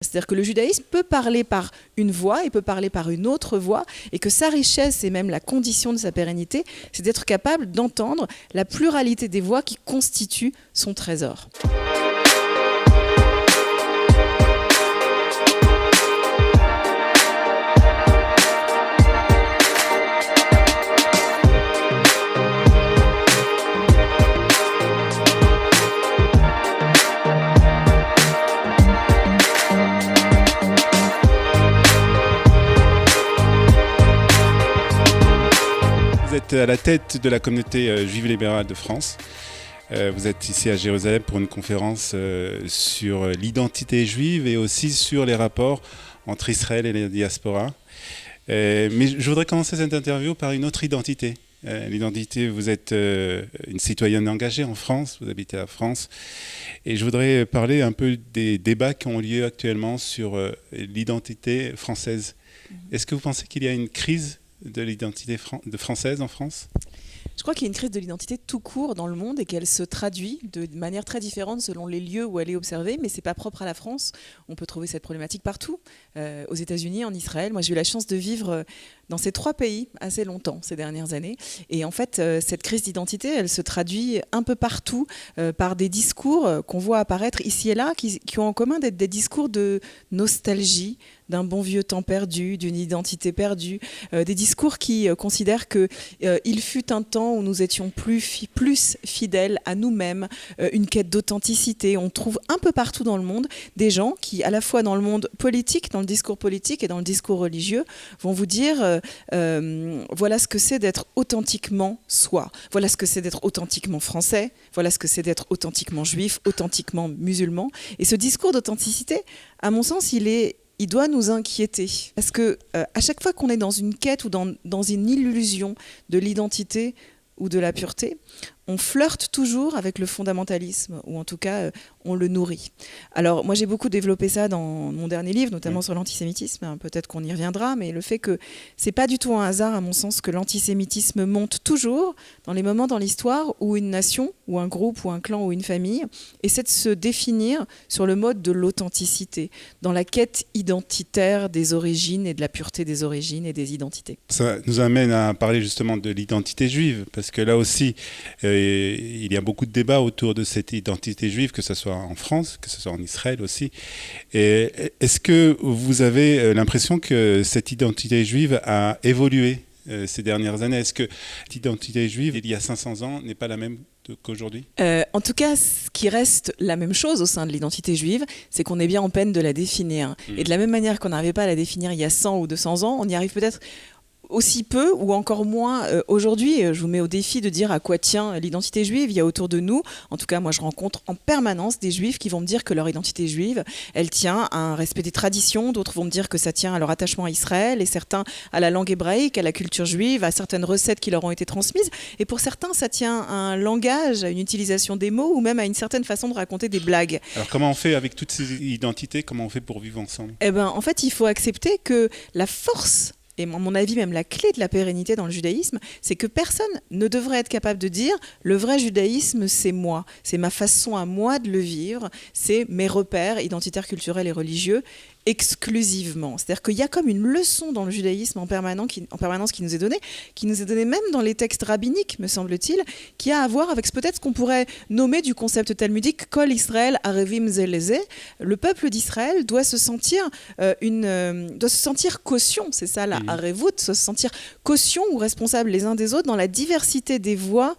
C'est-à-dire que le judaïsme peut parler par une voix et peut parler par une autre voix, et que sa richesse et même la condition de sa pérennité, c'est d'être capable d'entendre la pluralité des voix qui constituent son trésor. Vous êtes à la tête de la communauté juive libérale de France. Vous êtes ici à Jérusalem pour une conférence sur l'identité juive et aussi sur les rapports entre Israël et la diaspora. Mais je voudrais commencer cette interview par une autre identité. L'identité, vous êtes une citoyenne engagée en France, vous habitez à France. Et je voudrais parler un peu des débats qui ont lieu actuellement sur l'identité française. Est-ce que vous pensez qu'il y a une crise de l'identité française en France ? Je crois qu'il y a une crise de l'identité tout court dans le monde et qu'elle se traduit de manière très différente selon les lieux où elle est observée, mais ce n'est pas propre à la France. On peut trouver cette problématique partout, aux États-Unis, en Israël. Moi, j'ai eu la chance de vivre dans ces 3 pays assez longtemps ces dernières années. Et en fait, cette crise d'identité, elle se traduit un peu partout par des discours qu'on voit apparaître ici et là, qui ont en commun d'être des discours de nostalgie, d'un bon vieux temps perdu, d'une identité perdue, des discours qui considèrent qu'il fut un temps où nous étions plus fidèles à nous-mêmes, une quête d'authenticité. On trouve un peu partout dans le monde des gens qui, à la fois dans le monde politique, dans le discours politique et dans le discours religieux, vont vous dire voilà ce que c'est d'être authentiquement soi, voilà ce que c'est d'être authentiquement français, voilà ce que c'est d'être authentiquement juif, authentiquement musulman. Et ce discours d'authenticité, à mon sens, il doit nous inquiéter. Parce que à chaque fois qu'on est dans une quête ou dans une illusion de l'identité ou de la pureté, on flirte toujours avec le fondamentalisme, ou en tout cas, on le nourrit. Alors, moi, j'ai beaucoup développé ça dans mon dernier livre, notamment sur l'antisémitisme. Peut-être qu'on y reviendra, mais le fait que c'est pas du tout un hasard, à mon sens, que l'antisémitisme monte toujours dans les moments dans l'histoire où une nation, ou un groupe, ou un clan, ou une famille essaie de se définir sur le mode de l'authenticité, dans la quête identitaire des origines et de la pureté des origines et des identités. Ça nous amène à parler justement de l'identité juive, parce que là aussi, il y a beaucoup de débats autour de cette identité juive, que ce soit en France, que ce soit en Israël aussi. Et est-ce que vous avez l'impression que cette identité juive a évolué ces dernières années ? Est-ce que l'identité juive, il y a 500 ans, n'est pas la même qu'aujourd'hui ? En tout cas, ce qui reste la même chose au sein de l'identité juive, c'est qu'on est bien en peine de la définir. Et de la même manière qu'on n'arrivait pas à la définir il y a 100 ou 200 ans, on y arrive peut-être aussi peu ou encore moins aujourd'hui. Je vous mets au défi de dire à quoi tient l'identité juive. Il y a autour de nous, en tout cas moi je rencontre en permanence des juifs qui vont me dire que leur identité juive, elle tient à un respect des traditions, d'autres vont me dire que ça tient à leur attachement à Israël, et certains à la langue hébraïque, à la culture juive, à certaines recettes qui leur ont été transmises, et pour certains ça tient à un langage, à une utilisation des mots, ou même à une certaine façon de raconter des blagues. Alors comment on fait avec toutes ces identités, comment on fait pour vivre ensemble ? En fait il faut accepter que la force, et à mon avis même la clé de la pérennité dans le judaïsme, c'est que personne ne devrait être capable de dire « le vrai judaïsme, c'est moi, c'est ma façon à moi de le vivre, c'est mes repères identitaires, culturels et religieux » exclusivement. C'est-à-dire qu'il y a comme une leçon dans le judaïsme en permanence qui nous est donnée même dans les textes rabbiniques, me semble-t-il, qui a à voir avec peut-être ce qu'on pourrait nommer du concept talmudique « Kol Israël arevim ze leze ». Le peuple d'Israël doit se sentir caution, c'est ça la arevut, se sentir caution ou responsable les uns des autres dans la diversité des voix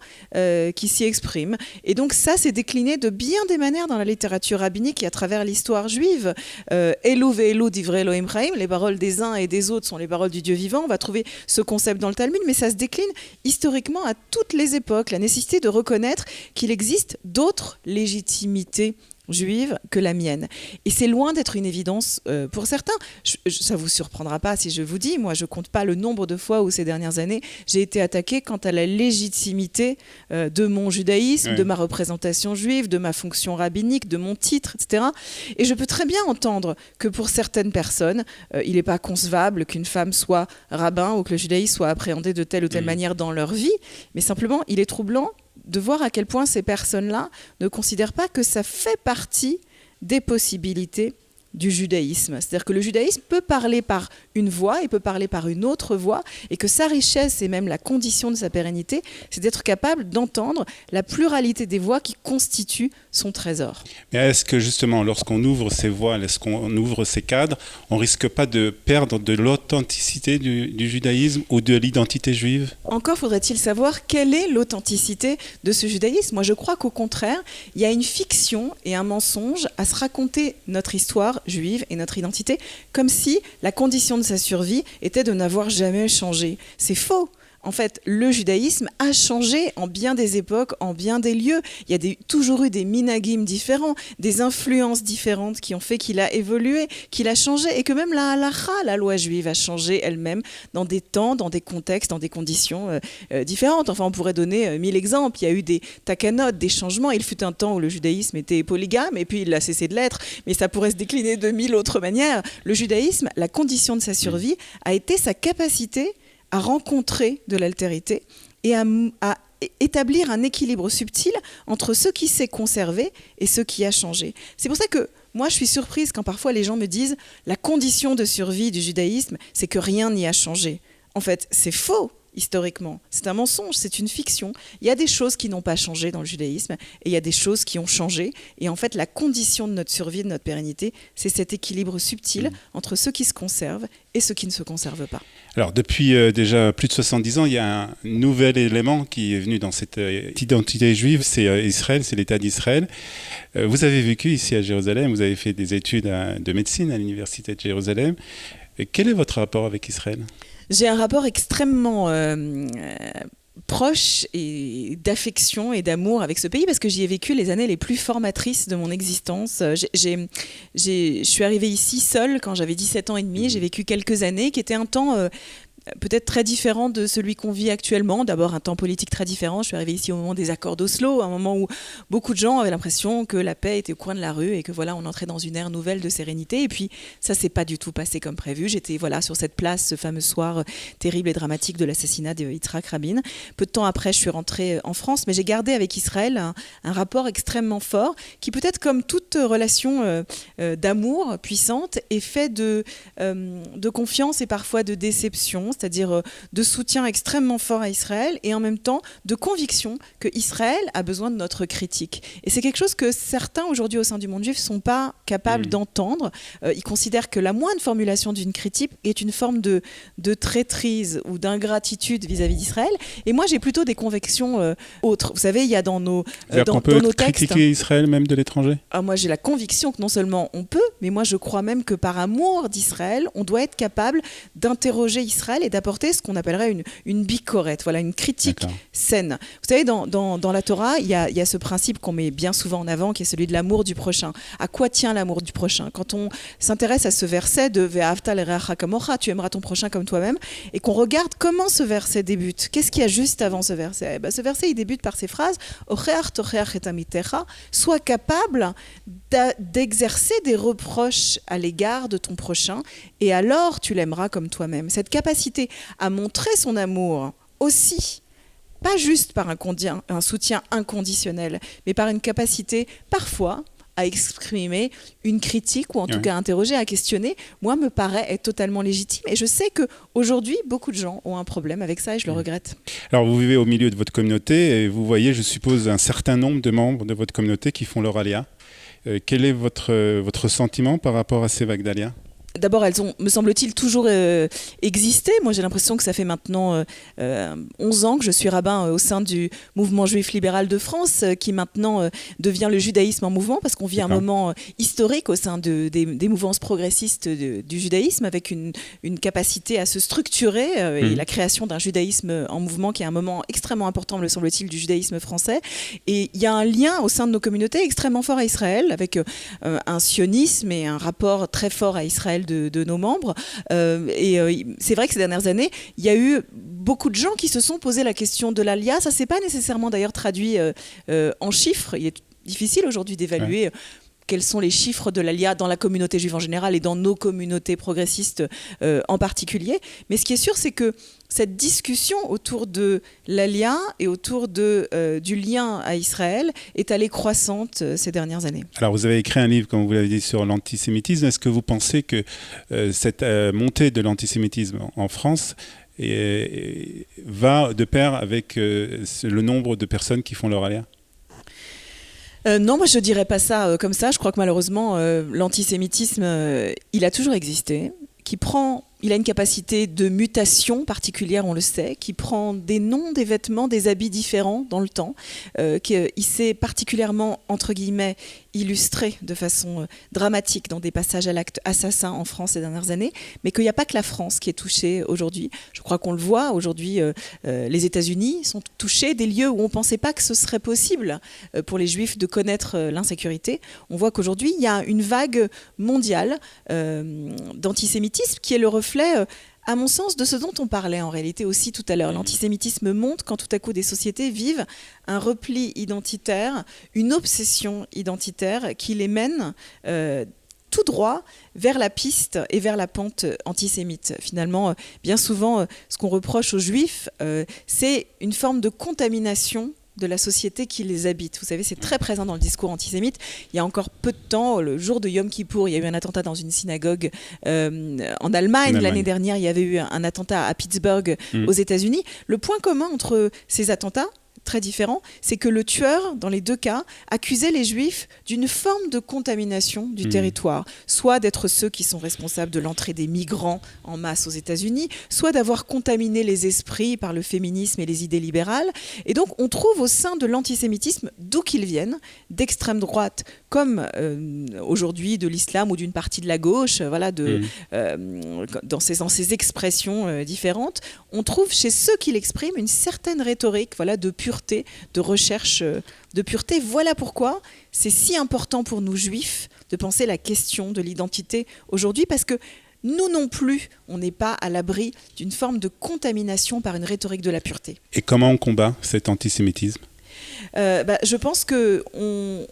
qui s'y expriment. Et donc ça, c'est décliné de bien des manières dans la littérature rabbinique et à travers l'histoire juive. Elou ve'elou divrei Elohim chaim, les paroles des uns et des autres sont les paroles du Dieu vivant. On va trouver ce concept dans le Talmud, mais ça se décline historiquement à toutes les époques. La nécessité de reconnaître qu'il existe d'autres légitimités juive que la mienne. Et c'est loin d'être une évidence pour certains. Ça ne vous surprendra pas si je vous dis, moi je ne compte pas le nombre de fois où ces dernières années j'ai été attaquée quant à la légitimité de mon judaïsme, de ma représentation juive, de ma fonction rabbinique, de mon titre, etc. Et je peux très bien entendre que pour certaines personnes, il n'est pas concevable qu'une femme soit rabbin ou que le judaïsme soit appréhendé de telle ou telle manière dans leur vie, mais simplement il est troublant de voir à quel point ces personnes-là ne considèrent pas que ça fait partie des possibilités du judaïsme. C'est-à-dire que le judaïsme peut parler par une voix et peut parler par une autre voix, et que sa richesse et même la condition de sa pérennité, c'est d'être capable d'entendre la pluralité des voix qui constituent son trésor. Mais est-ce que justement, lorsqu'on ouvre ces voies, lorsqu'on ouvre ces cadres, on risque pas de perdre de l'authenticité du judaïsme ou de l'identité juive? Encore faudrait-il savoir quelle est l'authenticité de ce judaïsme. Moi, je crois qu'au contraire, il y a une fiction et un mensonge à se raconter notre histoire juive et notre identité, comme si la condition de sa survie était de n'avoir jamais changé. C'est faux. En fait, le judaïsme a changé en bien des époques, en bien des lieux. Il y a toujours eu des minagim différents, des influences différentes qui ont fait qu'il a évolué, qu'il a changé, et que même la halakha, la loi juive, a changé elle-même dans des temps, dans des contextes, dans des conditions différentes. Enfin, on pourrait donner 1000 exemples. Il y a eu des takanot, des changements. Il fut un temps où le judaïsme était polygame, et puis il a cessé de l'être, mais ça pourrait se décliner de 1000 autres manières. Le judaïsme, la condition de sa survie, a été sa capacité à rencontrer de l'altérité et à établir un équilibre subtil entre ce qui s'est conservé et ce qui a changé. C'est pour ça que moi, je suis surprise quand parfois les gens me disent « la condition de survie du judaïsme, c'est que rien n'y a changé ». En fait, c'est faux. Historiquement, c'est un mensonge, c'est une fiction. Il y a des choses qui n'ont pas changé dans le judaïsme et il y a des choses qui ont changé. Et en fait, la condition de notre survie, de notre pérennité, c'est cet équilibre subtil entre ce qui se conserve et ce qui ne se conserve pas. Alors, depuis déjà plus de 70 ans, il y a un nouvel élément qui est venu dans cette identité juive, c'est Israël, c'est l'État d'Israël. Vous avez vécu ici à Jérusalem, vous avez fait des études de médecine à l'Université de Jérusalem. Quel est votre rapport avec Israël ? J'ai un rapport extrêmement proche et d'affection et d'amour avec ce pays parce que j'y ai vécu les années les plus formatrices de mon existence. Je suis arrivée ici seule quand j'avais 17 ans et demi. J'ai vécu quelques années qui étaient un temps peut-être très différent de celui qu'on vit actuellement. D'abord, un temps politique très différent. Je suis arrivée ici au moment des accords d'Oslo, un moment où beaucoup de gens avaient l'impression que la paix était au coin de la rue et que voilà, on entrait dans une ère nouvelle de sérénité. Et puis, ça s'est pas du tout passé comme prévu. J'étais sur cette place, ce fameux soir terrible et dramatique de l'assassinat de Yitzhak Rabin. Peu de temps après, je suis rentrée en France, mais j'ai gardé avec Israël un rapport extrêmement fort qui peut-être comme toute relation d'amour puissante est fait de confiance et parfois de déception, c'est-à-dire de soutien extrêmement fort à Israël et en même temps de conviction que Israël a besoin de notre critique. Et c'est quelque chose que certains aujourd'hui au sein du monde juif ne sont pas capables d'entendre. Ils considèrent que la moindre formulation d'une critique est une forme de traîtrise ou d'ingratitude vis-à-vis d'Israël. Et moi, j'ai plutôt des convictions autres. Vous savez, il y a dans nos textes... On peut critiquer Israël même de l'étranger ? Moi, j'ai la conviction que non seulement on peut, mais moi, je crois même que par amour d'Israël, on doit être capable d'interroger Israël et d'apporter ce qu'on appellerait une bicorette, voilà, une critique saine. Vous savez, dans la Torah, il y a ce principe qu'on met bien souvent en avant, qui est celui de l'amour du prochain. À quoi tient l'amour du prochain ? Quand on s'intéresse à ce verset de Ve'ahavta l'reacha kamocha, tu aimeras ton prochain comme toi-même, et qu'on regarde comment ce verset débute, qu'est-ce qu'il y a juste avant ce verset ? Ce verset, il débute par ces phrases Ocheach tocheach et amitecha, sois capable d'exercer des reproches à l'égard de ton prochain, et alors tu l'aimeras comme toi-même. Cette capacité à montrer son amour aussi, pas juste par un soutien inconditionnel, mais par une capacité parfois à exprimer une critique ou en tout cas à interroger, à questionner, moi me paraît être totalement légitime. Et je sais qu'aujourd'hui, beaucoup de gens ont un problème avec ça et je le regrette. Alors vous vivez au milieu de votre communauté et vous voyez, je suppose, un certain nombre de membres de votre communauté qui font leur alia. Quel est votre sentiment par rapport à ces vagues d'alia ? D'abord, elles ont, me semble-t-il, toujours existé. Moi, j'ai l'impression que ça fait maintenant 11 ans que je suis rabbin au sein du mouvement juif libéral de France, qui maintenant devient le judaïsme en mouvement, parce qu'on vit un moment historique au sein des mouvances progressistes du judaïsme, avec une capacité à se structurer et la création d'un judaïsme en mouvement, qui est un moment extrêmement important, me semble-t-il, du judaïsme français. Et il y a un lien au sein de nos communautés extrêmement fort à Israël, avec un sionisme et un rapport très fort à Israël de nos membres. C'est vrai que ces dernières années, il y a eu beaucoup de gens qui se sont posé la question de l'alia. Ça ne s'est pas nécessairement d'ailleurs traduit en chiffres. Il est difficile aujourd'hui d'évaluer quels sont les chiffres de l'ALIA dans la communauté juive en général et dans nos communautés progressistes en particulier. Mais ce qui est sûr, c'est que cette discussion autour de l'ALIA et autour du lien à Israël est allée croissante ces dernières années. Alors vous avez écrit un livre, comme vous l'avez dit, sur l'antisémitisme. Est-ce que vous pensez que cette montée de l'antisémitisme en France va de pair avec le nombre de personnes qui font leur ALIA ? Non, moi je dirais pas ça comme ça. Je crois que malheureusement, l'antisémitisme, il a toujours existé, il a une capacité de mutation particulière, on le sait, qui prend des noms, des vêtements, des habits différents dans le temps, il s'est particulièrement, entre guillemets, illustré de façon dramatique dans des passages à l'acte assassin en France ces dernières années, mais qu'il n'y a pas que la France qui est touchée aujourd'hui. Je crois qu'on le voit aujourd'hui, les États-Unis sont touchés, des lieux où on ne pensait pas que ce serait possible pour les Juifs de connaître l'insécurité. On voit qu'aujourd'hui, il y a une vague mondiale d'antisémitisme qui est le reflet, à mon sens, de ce dont on parlait en réalité aussi tout à l'heure. L'antisémitisme monte quand tout à coup des sociétés vivent un repli identitaire, une obsession identitaire qui les mène tout droit vers la piste et vers la pente antisémite. Finalement, bien souvent, ce qu'on reproche aux Juifs, c'est une forme de contamination de la société qui les habite. Vous savez, c'est très présent dans le discours antisémite. Il y a encore peu de temps, le jour de Yom Kippour, il y a eu un attentat dans une synagogue en Allemagne. L'année dernière, il y avait eu un attentat à Pittsburgh, aux États-Unis. Le point commun entre ces attentats, très différent, c'est que le tueur, dans les deux cas, accusait les Juifs d'une forme de contamination du territoire, soit d'être ceux qui sont responsables de l'entrée des migrants en masse aux États-Unis, soit d'avoir contaminé les esprits par le féminisme et les idées libérales. Et donc, on trouve au sein de l'antisémitisme, d'où qu'il vienne, d'extrême droite, comme aujourd'hui de l'islam ou d'une partie de la gauche, voilà, dans ces expressions différentes, on trouve chez ceux qui l'expriment une certaine rhétorique, voilà, de pureté, de recherche de pureté. Voilà pourquoi c'est si important pour nous Juifs de penser la question de l'identité aujourd'hui, parce que nous non plus, on n'est pas à l'abri d'une forme de contamination par une rhétorique de la pureté. Et comment on combat cet antisémitisme ? Je pense qu'on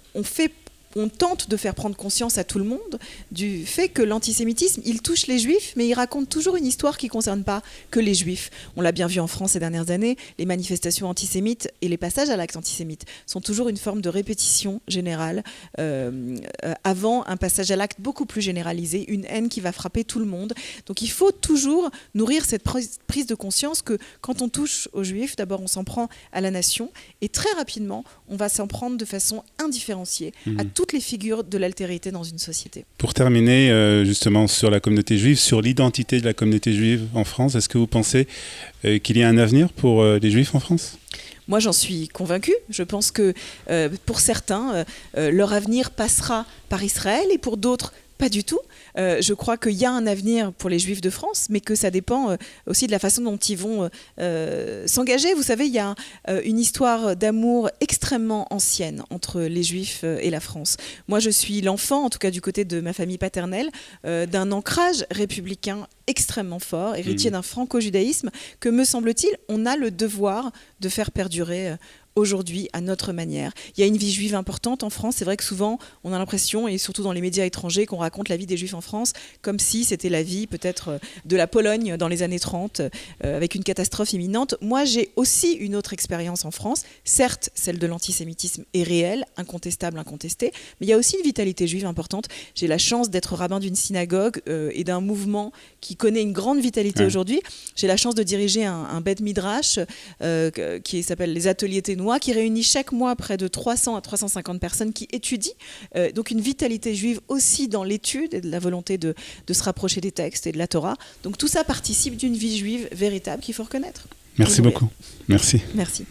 tente de faire prendre conscience à tout le monde du fait que l'antisémitisme, il touche les Juifs, mais il raconte toujours une histoire qui ne concerne pas que les Juifs. On l'a bien vu en France ces dernières années, les manifestations antisémites et les passages à l'acte antisémite sont toujours une forme de répétition générale avant un passage à l'acte beaucoup plus généralisé, une haine qui va frapper tout le monde. Donc il faut toujours nourrir cette prise de conscience que quand on touche aux Juifs, d'abord on s'en prend à la nation et très rapidement on va s'en prendre de façon indifférenciée à toutes les figures de l'altérité dans une société. Pour terminer justement sur la communauté juive, sur l'identité de la communauté juive en France, est-ce que vous pensez qu'il y a un avenir pour les Juifs en France ? Moi, j'en suis convaincue. Je pense que pour certains, leur avenir passera par Israël et pour d'autres, pas du tout. Je crois qu'il y a un avenir pour les Juifs de France, mais que ça dépend aussi de la façon dont ils vont s'engager. Vous savez, il y a une histoire d'amour extrêmement ancienne entre les Juifs et la France. Moi, je suis l'enfant, en tout cas du côté de ma famille paternelle, d'un ancrage républicain extrêmement fort, héritier d'un franco-judaïsme, que, me semble-t-il, on a le devoir de faire perdurer aujourd'hui à notre manière. Il y a une vie juive importante en France. C'est vrai que souvent, on a l'impression, et surtout dans les médias étrangers, qu'on raconte la vie des Juifs en France comme si c'était la vie peut-être de la Pologne dans les années 30, avec une catastrophe imminente. Moi, j'ai aussi une autre expérience en France. Certes, celle de l'antisémitisme est réelle, incontestable, incontestée, mais il y a aussi une vitalité juive importante. J'ai la chance d'être rabbin d'une synagogue et d'un mouvement qui connaît une grande vitalité aujourd'hui. J'ai la chance de diriger un Bet Midrash qui s'appelle les Ateliers Ténois, qui réunit chaque mois près de 300 à 350 personnes qui étudient. Donc une vitalité juive aussi dans l'étude et de la volonté de se rapprocher des textes et de la Torah. Donc tout ça participe d'une vie juive véritable qu'il faut reconnaître. Merci beaucoup. Merci. Merci.